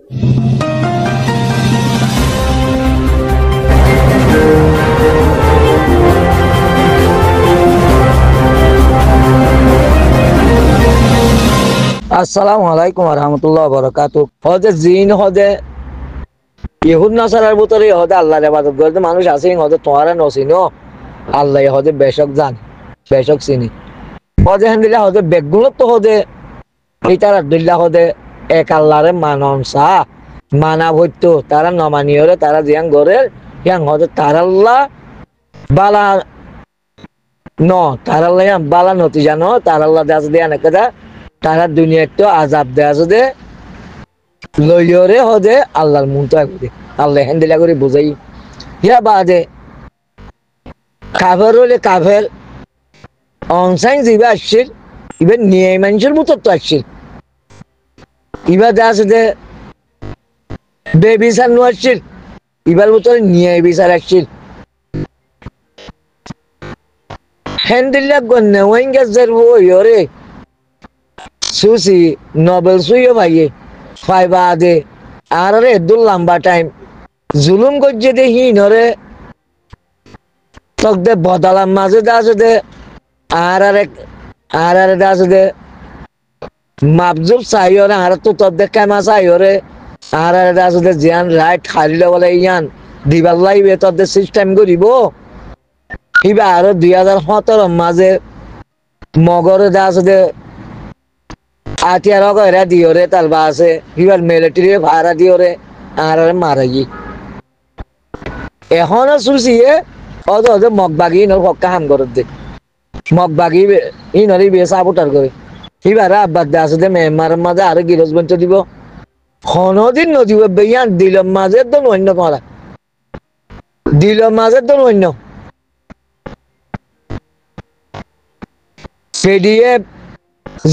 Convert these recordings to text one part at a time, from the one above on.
আসসালামু আলাইকুম রহমতুল্লাহ বরকাতু। হদে জিন হদে ইহুদ নাসারার ভিতরে হদে আল্লাহর ইবাদত করতে মানুষ আছে হদে তোয়ারা নসিনো আল্লাহ হদে বেশক জান বেশক চিনি হদে হেন্দিলা হদে বেগুনত তো হদে ইতার আব্দুল্লাহ হদে এক আল্লাহরে মাননসা মানা হইত তারা নমানিয়রে তারা জিয়াং গরে ইয়াং হদে তারাল্লাহ বালা ন তারাল্লাহ বালা নতি জানো তারাল্লাহ দাস দিয়া নাকদা তারা দুনিয়ায় তো আজাব দেয়া যদি লইয়রে হদে আল্লাহর মুনতা করে আল্লাহ হেন্দিলা করে বুঝাই ইয়া বাদে কাফের হলে কাফের অনসাইন জিবা আসছিল এবার নিয়ে মানুষের মতো তো আসছিল এবার দেয়া আছে বেবিসার নো আসছিল এবার মতো নিয়ে বিচার আসছিল হেন্দিলা গন্নে ওয়াইঙ্গা জারবো ইয়রে সুসি নোবেল সুইও ভাইয়ে ফাইবা দে আর রে দুল লম্বা টাইম জুলুম গজ্জে দে হিনরে তক দে বদলাম মাঝে দা আছে দে আর দা আছে দে মাপজুব চাইরে আর তো তব দে কামা চাইরে আর দা আছে দে জিয়ান রাইট খালিলে বলে ইয়ান দিবাল্লাই বে তব দে সিস্টেম করিব হিবা আর 2017 মাঝে মগরে দা আছে দে আতিয়ার গয়রা দিওরে তালবা আছে হিবার মিলিটারি ভাড়া দিওরে আর মারাই এখনো সুসিয়ে অদ অদ মগবাগি নর হক্কা হাম করে দে মগবাগি ই নরি বে সাপোর্টার করে হিবার আব্বাদ দা আছে দে মেমার মাঝে আর গিরজ বঞ্চ দিব কোনদিন নদিব বেয়ান দিলম মাঝে তো অন্য করা দিলম মাঝে তো অন্য পিডিএফ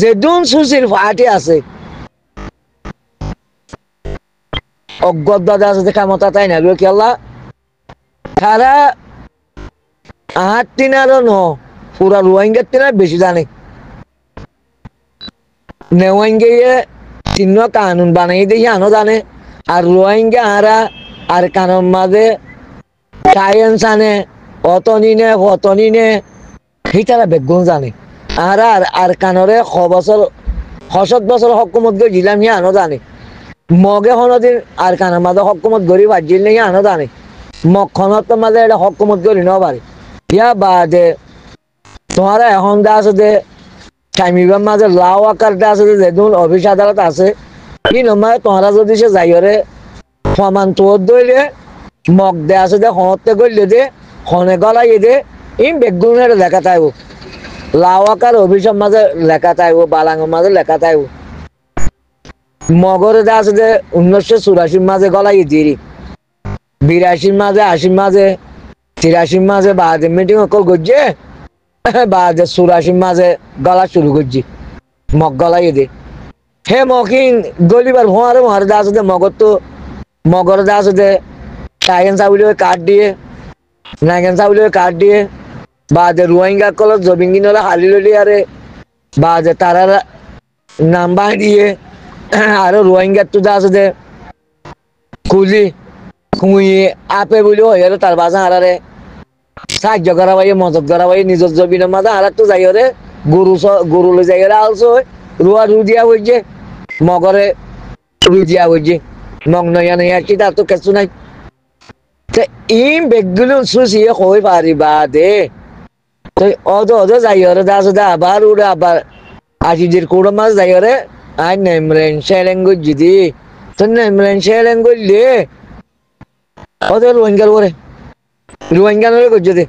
যেদুন সুসির ফাটি আছে অজ্ঞতা আছে ক্ষমতা তাই না কি আল্লাহ তারা আট তিনারও ন পুরা রোহিঙ্গার তিনার বেশি জানে নেওয়াঙ্গে চিহ্ন কানুন বানাই দেখি আনো জানে আর রোহিঙ্গা আর কানুন মাঝে সায়েন্স আনে অতনি নে সেই তারা বেগুন জানে আর কানরে 6 বছর হকুমত গৈ জিলাম হি আনো জানে মগে হনদিন আর কানের মাঝে হকুমত গড়ি বাজিল নেই আনো জানে মখনত মাঝে এটা হকুমত গড়ি ন পারে ইয়া বাদে তোমার এখন দা আছে দে কামিবার মাঝে লাও আকার দা আছে যেদুন অফিস আদালত আছে কি নমায় তোমরা যদি সে যাইরে সমান তোর দইলে মগ দে আছে দে হতে গড়লে দে হনে গলাই দে ইম বেগুনের লেখা তাইব লাওয়াকার অভিশাপ মাঝে লেখা তাইব বালাঙ্গের মাঝে লেখা তাইব মগরে দা আছে যে 1984 মাঝে গলাই দিরি 82 মাঝে 80 মাঝে 83 মাঝে বাদে মিটিং অকল গজ্জে বাদে 84 মাঝে গলা শুরু করছি মগ গলাই দে হে মকিন গলিবার ভোয়ারে দা আছে যে মগর দা আছে যে টাইগেন চাউলি কাট দিয়ে নাগেন চাউলি কাট দিয়ে বাদে রোহিঙ্গা কলত জবিঙ্গি নলে হালি ললি আরে বাদে তারা নাম্বার দিয়ে আর রোহিঙ্গা তো আছে দে কুলি খুঁয়ে আপে বলি হয়ে তার বাসা হারারে সাহায্য করা ভাই মদত করা ভাই নিজের জবিনের মাঝে হারার তো যাই রে গরু লে যাই রে আলসো রুয়া রু দিয়া হয়েছে মগরে রু দিয়া হয়েছে মগ নয়া নয়া আসছি তার তো কিছু নাই ইম বেগুলো সুসিয়ে কই পারিবা দে অদ যাই রে দা আছে আবার উড়ে আবার আজিদের কোড়ো মাছ যাই রে আই নেমলেন শেলেঙ্গুজ যদি তো নেমলেন শেলেঙ্গুজ লে ওদের রোহিঙ্গার ওরে রোহিঙ্গা নলে করছে দে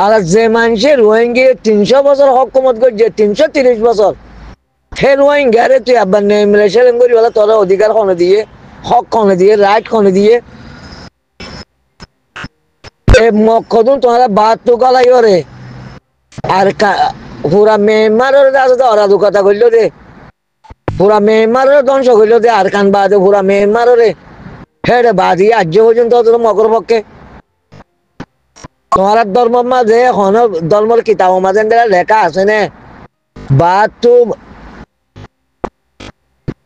আর যে মানুষে রোহিঙ্গা 300 বছর হকুমত করছে 330 বছর সে রোহিঙ্গা রে তুই আবার নেমলে শেলেঙ্গুজ বলে তোরা অধিকার কনে দিয়ে হক কনে দিয়ে রাইট কনে দিয়ে এ মকদুন তোমরা বাদ তো গলাই ওরে আর পুরা মেমারের আছে তো ওরা দু কথা কইলো দে পুরা মেমারের ধ্বংস কইলো দে আর কান বাদে পুরা মেমারে হেডে বাদি আজ পর্যন্ত মকর পক্ষে তোমার ধর্ম মাঝে এখন ধর্মের কিতাব মাঝে লেখা আছে নে বাদ তো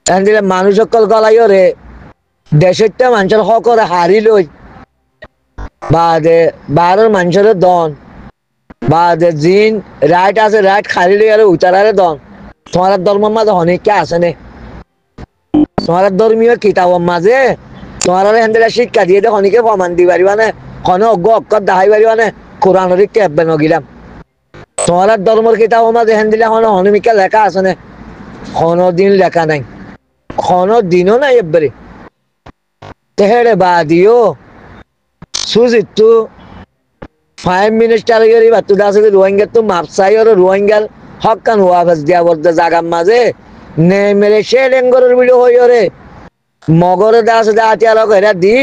এখন দিলে মানুষ সকল গলাইও রে দেশের মানুষের হকরে হারি লই বাদে বাহারের মানুষের দন বাদে জিন রাইট আছে রাইট খালি লই আর উচারারে দন তোমার ধর্মের মাঝে অনেকে আছে নে তোমার ধর্মীয় কিতাবের মাঝে তোমার হেন্দিলা শিক্ষা দিয়ে দে অনেকে প্রমাণ দি পারিবা না কোনো অজ্ঞ অক্ষর দেখাই পারিবা না কোরআনের কেববে নগিলাম তোমার ধর্মের কিতাবের মাঝে হেন্দিলা হনুমিকা লেখা আছে না কোনো দিন লেখা নাই কোনো দিনও নাই এবারে তেহেরে বাদিও সুজিতু ফাইভ মিনিস্টার গরি বাতু দাসে রোহিঙ্গা তো মাপসাই আর রোহিঙ্গার হক্কান ওয়াফাস দিয়া বলতে জাগার মাঝে নে মেরে সে লেঙ্গরের ভিডিও হই রে মগরে দাস দা আতিয়া লগ এরা দি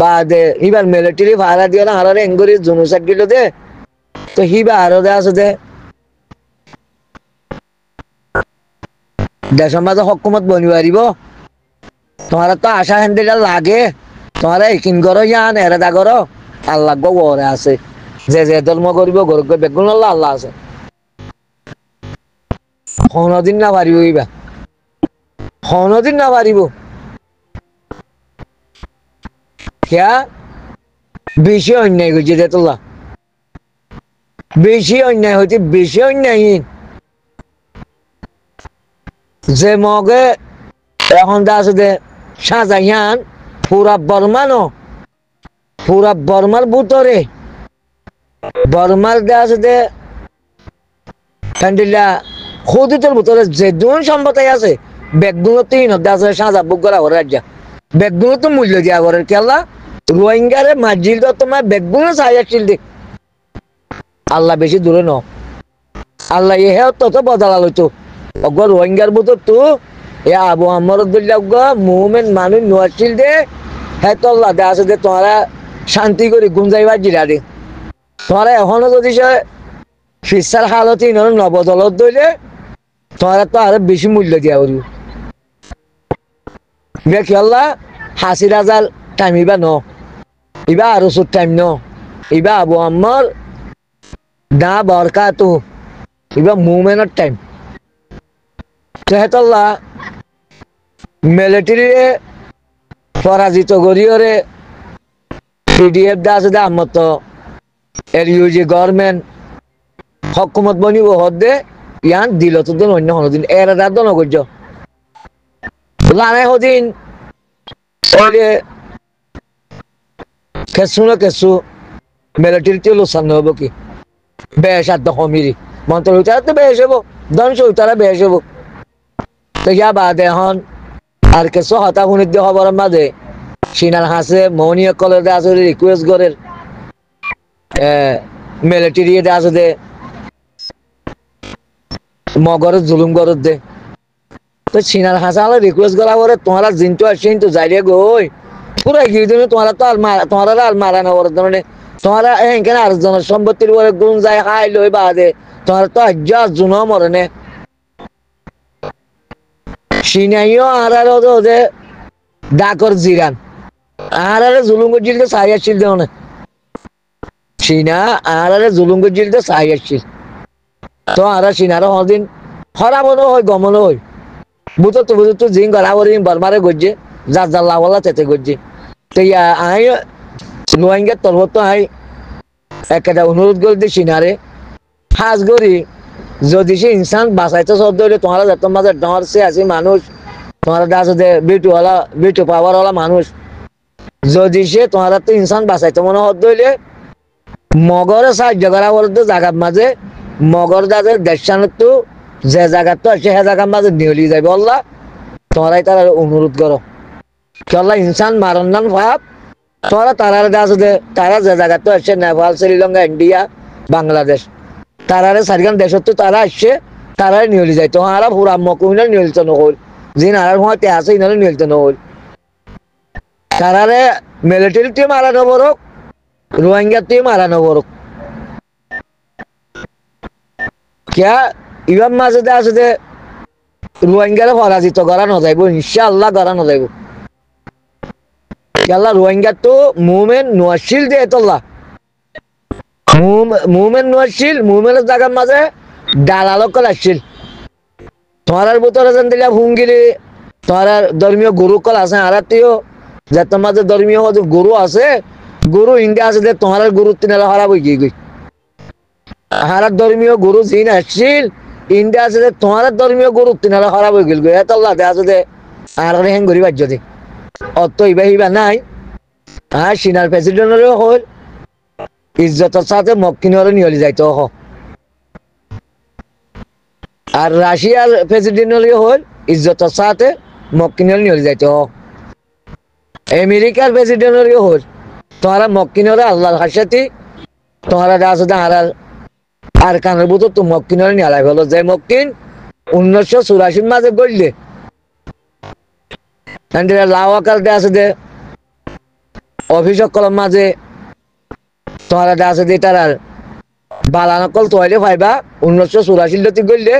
বাদে ইবার মিলিটারি ভাড়া দিও না হারারে এঙ্গরি জুনুসাট গিলো দে তো হিবা আরো দাস দে দেশের মাঝে হকুমত বনি পারিব তোমার তো আশা হেন্দিটা লাগে তোমার এইকিন করো ইয়ান এরেদা করো আল্লাহ গরে আছে যে যে ধর্ম করিব গরক বেগুন আল্লাহ আল্লাহ আছে কোনদিন না পারিব ইবা কোনদিন না পারিব क्या বেশি অন্যায় করছে দেতুল্লাহ বেশি অন্যায় হচ্ছে বেশি অন্যায়হীন যে মগে এখন আছে দে শাহজাহান পুরা বর্মার ভিতরে বর্মার দে আছে দে কান্ডিলা খুদিতের ভিতরে যে দুন সম্পদায় আছে বেগগুলো তিন আছে শাহজাহ বুক করা ওর রাজ্যা বেগগুলো তো মূল্য দিয়া করে কেলা রোহিঙ্গারে মাঝিল তো তোমার বেগগুলো চাইছিল দেখ আল্লাহ বেশি দূরে ন আল্লাহ এ তত বদলালো তো অগ রোহিঙ্গার ভিতর তো এ আবু আমরুল্লাহ মুভমেন্ট মানুষ নোয়াছিল দে হ্যাঁ তো আল্লাহ দে আছে দে তোমরা শান্তি করে গুঞ্জাইবার জিরা দে তোমরা এখনো যদি ফিসার হালতে ইনর নবদলত দইলে তোমরা তো আরো বেশি মূল্য দিয়া করিব কি আল্লাহ হাসি রাজার টাইম ইবা ন ইবা আরো সুর টাইম ন ইবা আবু আম্মর দা বরকা তো ইবা মুভমেন্টের টাইম তেহেতল্লাহ মিলিটারি পরাজিত করিওরে পিডিএফ দা আছে দা আমার তো এর ইউজি গভর্নমেন্ট হকুমত বনিব হদে ইয়ান দিল তো দিন অন্য হদিন এর রাত নগর্য লানে হদিন ওরে কেসু না কেসু মিলিটারি তে লোসান হবো কি বেশ আর হমিরি মন্ত্র উতারা তো বেশ হবো ধ্বংস উতারা বেশ হবো তো ইয়া বাদে এখন আর কেসু হতা শুনিত দিয়ে খবর মাঝে সিনার হাসে মৌনীয় কলেজে আছে রিকোয়েস্ট করের মিলিটারি আছে দে মগরের জুলুম গরত দে তো সিনার হাসা হলে রিকোয়েস্ট করা পরে তোমারা জিনটো আসছে কিন্তু যাইলে গই পুরো গিয়ে দিনে তোমারা তো আর তোমারা আর মারা না ওর ধরনের তোমারা এখানে আরেকজনের সম্পত্তির উপরে গুণ যায় হাই লই বাদে তোমারা তো আজ্ঞা জুন মরনে সিনাইও আর ওদের ডাকর জিরান আর জুলুম গজিল তো সাই আসছিল দেও না সিনা আর জুলুম গজিল তো সাই আসছিল তো আর সিনারও হদিন হরামনো হয় গমনো হয় বুঝতো জিং গড়াবরি বরমারে গজ্জে যার যার লাওয়ালা তেতে গজ্জে তো ইয়া আই রোহিঙ্গার তরফ তো আই একটা অনুরোধ করে দিই সিনারে হাজ করি যদি সে ইনসান বাঁচাইতে শব্দ হইলে তোমার যাতে মাঝে ডর সে আছে মানুষ তোমার আছে যে বিটু পাওয়ারওয়ালা মানুষ যদি সে তোমার তো ইনসান বাঁচাইতে মনে হদ হইলে মগরে সাহায্য করা বলতে জায়গার মাঝে মগর দাদের দেশানত তো যে জায়গা তো আছে সে জায়গার মাঝে নিহলি যাবে আল্লাহ তোমরাই তারা অনুরোধ করো আল্লাহ ইনসান মারণ নান ভাব তোরা তারারে আছে যে তারা যে জায়গা তো আছে নেপাল শ্রীলঙ্কা ইন্ডিয়া বাংলাদেশ তারারে সারিগান দেশত তো তারা আসছে তারারে নিহলি যায় তো আর পুরা মকুমিনার নিহলিত নহল যিন আর হতে আছে ইনারে নিহলিত নহল তারারে মিলিটারি টিম মারানো বরক রোহিঙ্গা টিম মারানো বরক क्या ইবাম মাঝে আছে যে রোহিঙ্গারে পরাজিত করা না যাইব ইনশাআল্লাহ করা না যাইব আল্লাহ রোহিঙ্গা তো মুভমেন্ট নোয়াশিল দে তোল্লা মুভমেন্ট নোয়াশিল মুভমেন্টের জায়গার মাঝে দালালক আসছিল তোমার ভিতরে যেন দিলা হুঙ্গিরি তোমার ধর্মীয় গুরু কল আছে আর যে তোমাদের ধর্মীয় গুরু আছে গুরু ইন্ডিয়া আছে যে তোমার গুরু তিনারা হারা বই গিয়ে গই হারার ধর্মীয় গুরু জিন আসছিল ইন্ডিয়া আছে যে তোমার ধর্মীয় গুরু তিনারা হারা বই গেল এত আল্লাহ আছে যে আর হেন করি বাজ্য দে অত ইবা হিবা নাই আর চীনার প্রেসিডেন্টেরও হল ইজ্জতের সাথে মক্কিনরে নিয়লি যাইতে হ আর রাশিয়ার প্রেসিডেন্টেরও হল ইজ্জতের সাথে মক্কিনরে নিয়লি যাইতে হ আমেরিকার প্রেসিডেন্টেরও হল তোমারা মক্কিনরে আল্লাহর হাসাতি তোমারা আছে হারার আর কানের বুতো তো মক্কিনরে নিয়ে আলাই হলো যে মক্কিন 1984 মাঝে গড়লে লাওয়াকার আছে যে অফিস কলম মাঝে তোমার আছে যে তার বালানকল তোয়াইলে ভাইবা 1984 গড়লে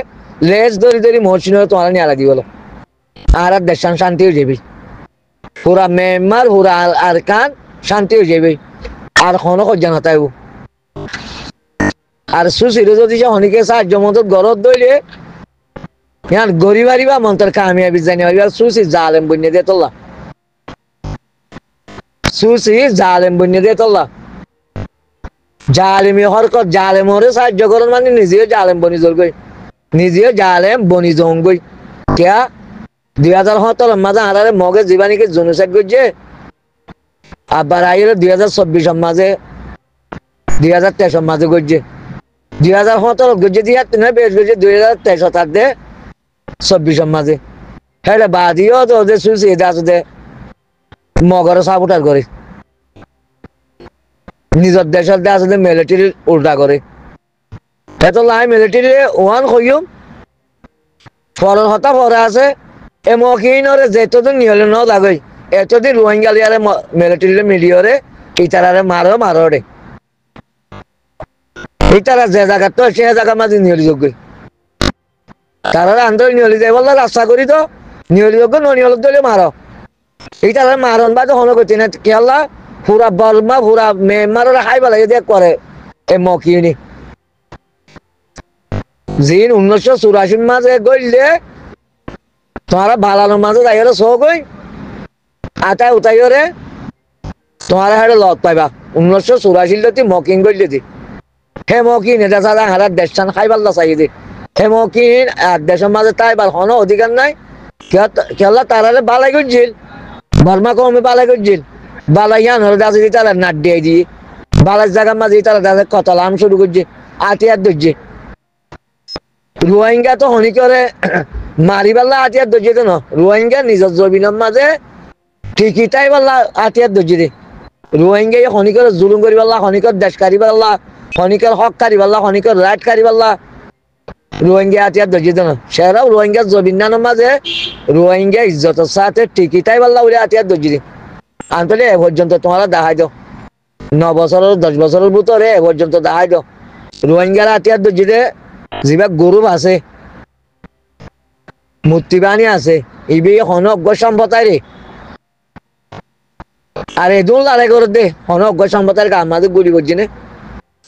লেজ ধরি ধরি মহসিন তোমার নিয়ে আলাদি বলো আর দেশান শান্তি হয়ে যাবি পুরা মেম্বার পুরা আর কান শান্তি হয়ে যাবে আর কোনো সজ্জা নাথাইব আর সুশীল যদি শনিকে সাহায্য মতো গরত দইলে ইয়ার গরিব আরিবা মন্ত্র কামিয়াবি জানি সুশি জালেম বন্যে দিয়ে তোলা সুশি জালেম বন্যে দিয়ে তোলা জালেমি হরকত জালেমরে সাহায্য করেন মানে নিজেও জালেম বনি জলগই নিজেও জালেম বনি জঙ্গই কেয়া 2017 মাঝে হারারে মগে জীবানীকে জনসাইড করছে আবার আইলে 2024 মাঝে 2023 মাঝে করছে 2017 করছে দিয়া তিনে বেশ করছে 2023 তাতে 24 মাঝে হেলে বাদিও তো যে সুসি এটা আছে মগর সাপোর্টার করে নিজের দেশের আছে মিলিটারি উল্টা করে এত লাই মিলিটারি ওয়ান কইম ফরেন হতা ফরে আছে এ মকিনরে যেতদিন নিহলে ন লাগই এতদিন রোহিঙ্গালিয়ারে মিলিটারি মিলিয়রে ইতারারে মারো রে ইতারা যে জায়গা তো সে জায়গা মাঝে নিহলি যোগ্য তারা আন্দোলন নিহলি যাই বললো রাস্তা করি তো নিহলি যোগ্য নিহল দলে মারো ইতারা মারন বা যখন করছি না কেলা পুরা বর্মা পুরা মেমারে হাই বেলা দিয়ে করে এ মকিনি জিন 1984 মাঝে গইলে তোমারা বালানোর মাঝে যাই সো গই আটাই উঠাই রে তোমার হাড়ে লত পাইবা 1984 মকিন গইলে দি হে মকিন এটা সারা হারার দেশান খাই পাল্লা চাই দি হে মকিন আর দেশের মাঝে তাই বার কোনো অধিকার নাই কেলা তারারে বালাই করছিল বর্মা কমে বালাই করছিল বালাইয়ান হলে দাসে দি তারা নাট দিয়ে দিয়ে বালার জায়গার মাঝে তারা দাসে কতলাম শুরু করছে আটিয়ার ধরছে রোহিঙ্গা তো হনি করে মারি পাল্লা আটিয়ার ধরছে তো না রোহিঙ্গা নিজের জমিনের মাঝে ঠিকই তাই পাল্লা আটিয়ার ধরছে দে রোহিঙ্গা হনি করে জুলুম করি পাল্লা হনি করে দেশ কারি পাল্লা হনি করে হক কারি পাল্লা হনি করে রাইট কারি পাল্লা রোহিঙ্গা আটিয়ার ধরছে তো না সেরাও রোহিঙ্গা জমিনের মাঝে রোহিঙ্গা ইজ্জতের সাথে ঠিকই তাই পাল্লা বলে আটিয়ার ধরছে দে আনতে এ পর্যন্ত তোমারা দেখাই দাও 9 বছরের 10 বছরের ভিতরে এ পর্যন্ত দেখাই দাও রোহিঙ্গার আটিয়ার ধরছে দে যিবা গরু আছে মূর্তি বানি আছে ইবি হনজ্ঞ সম্পতাই রে আর এদুল লড়াই করে দে হনজ্ঞ সম্পতার গা মাঝে গুলি করছে না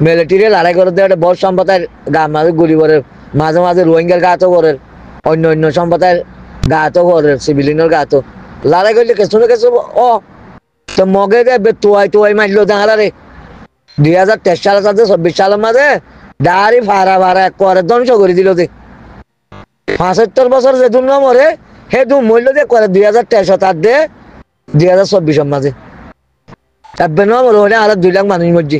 মিলিটারি লড়াই করে দে বড় সম্পতার গা মাঝে গুলি করে মাঝে মাঝে রোহিঙ্গার গাতো করে অন্য সম্পতার গাতো করে সিভিলিনের গাতো লড়াই করলে কিছু না কিছু ও তো মগে দে তুয়াই মারলো দাঁড়া রে 2023 সালের সাথে 24 সালের মাঝে দাঁড়ি ভাড়া করে ধ্বংস করে দিল দে 75 বছর যে দু মরে হে দু মূল্য দিয়ে করে 2023 তার দে 2024 মাঝে তারপরে নম্বর হলে আর 2 লাখ মানুষ মরজি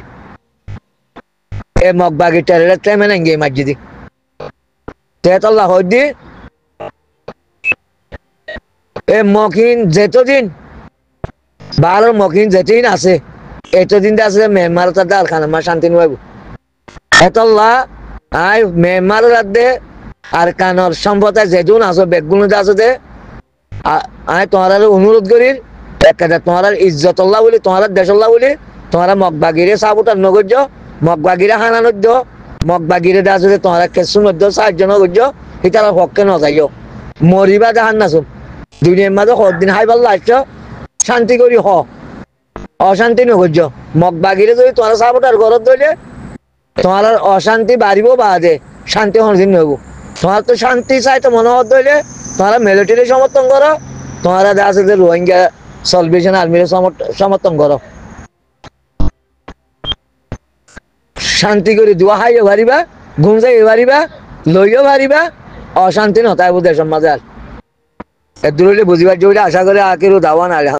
এ মগবাগি টেরে ট্রেমে নেঙ্গে মারজি দি তেতল্লা হই দি এ মকিন যেতদিন বারোর মকিন যেতদিন আছে এতদিন আছে মেম্বার তাদের আর খানা মা শান্তি নয় এতল্লা আই মেম্বার রাতে আর কানর সম্পদায় যেদিন আছো বেগুন আছে যে আই তোমার অনুরোধ করি একটা তোমার ইজ্জতল্লাহ বলি তোমার দেশল্লাহ বলি তোমার মগবাগিরে সাবুটার নগর্য মগবাগিরে হানা নদ্য মগবাগিরে আছে যে তোমার কেসু নদ্য সাহায্য নগর্য এটার পক্ষে ন যাইও মরিবা দেখান নাচো দুনিয়ার মাঝে দিন হাই পাল্লা আসছ শান্তি করি হ অশান্তি নগর্য মগবাগিরে যদি তোমার সাবুটার ঘরত ধরলে তোমার অশান্তি বাড়িব বাদে শান্তি হদিন নব তোমার তো শান্তি চাই তো মনে হত হইলে তোমরা মিলিটারি সমর্থন করো, তোমরা দেখা আছে যে রোহিঙ্গা সলভেশন আর্মির সমর্থন করো। শান্তি করে দোয়া খাইও পারিবা, ঘুম যাইও পারিবা, লইও পারিবা, অশান্তি নতাইব দেশের মাঝে। আর দূরে বুঝিবার জন্য আশা করে আখিরু দাওয়ান আলহামদুলিল্লাহ।